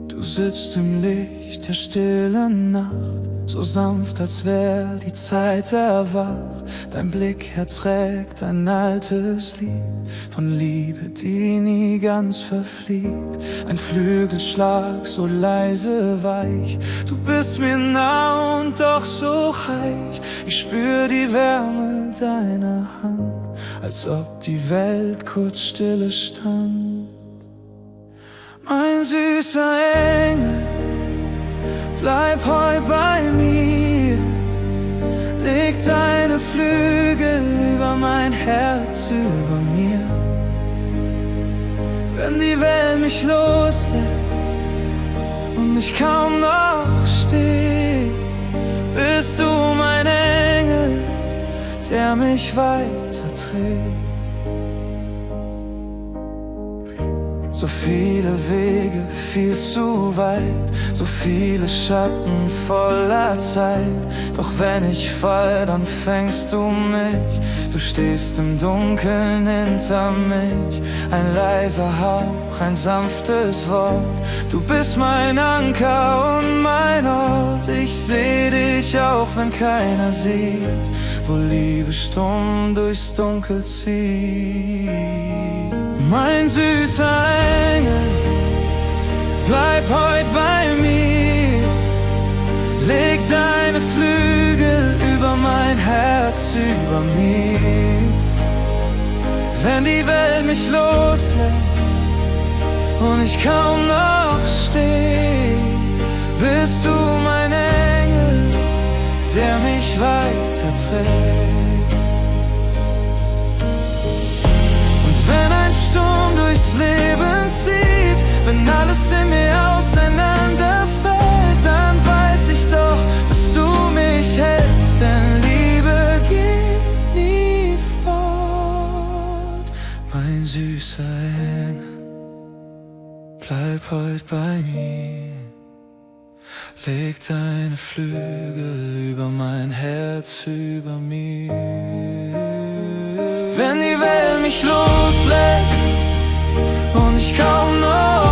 Du sitzt im Licht der stillen Nacht, so sanft, als wär die Zeit erwacht. Dein Blick erträgt ein altes Lied von Liebe, die nie ganz verfliegt. Ein Flügelschlag, so leise, weich. Du bist mir nah und doch so reich. Ich spür die Wärme deiner Hand, als ob die Welt kurz stille stand. Mein süßer Engel, bleib heut bei mir. Leg deine Flügel über mein Herz, über mir. Wenn die Welt mich loslässt und ich kaum noch steh, bist du mein Engel, der mich weiterträgt. So viele Wege, viel zu weit, so viele Schatten voller Zeit. Doch wenn ich fall, dann fängst du mich. Du stehst im Dunkeln hinter mich. Ein leiser Hauch, ein sanftes Wort. Du bist mein Anker und mein Ort. Ich seh dich auch, wenn keiner sieht, wo Liebe stumm durchs Dunkel zieht. Mein süßer Engel, bleib heut bei mir. Leg deine Flügel über mein Herz, über mir. Wenn die Welt mich loslässt und ich kaum noch steh, bist du mein Engel, der mich weiterträgt. Wenn ein Sturm durchs Leben zieht, wenn alles in mir auseinanderfällt, dann weiß ich doch, dass du mich hältst, denn Liebe geht nie fort. Mein süßer Engel, bleib heut bei mir. Leg deine Flügel über mein Herz, über mir. Wenn die Welt mich loslässt und ich kaum noch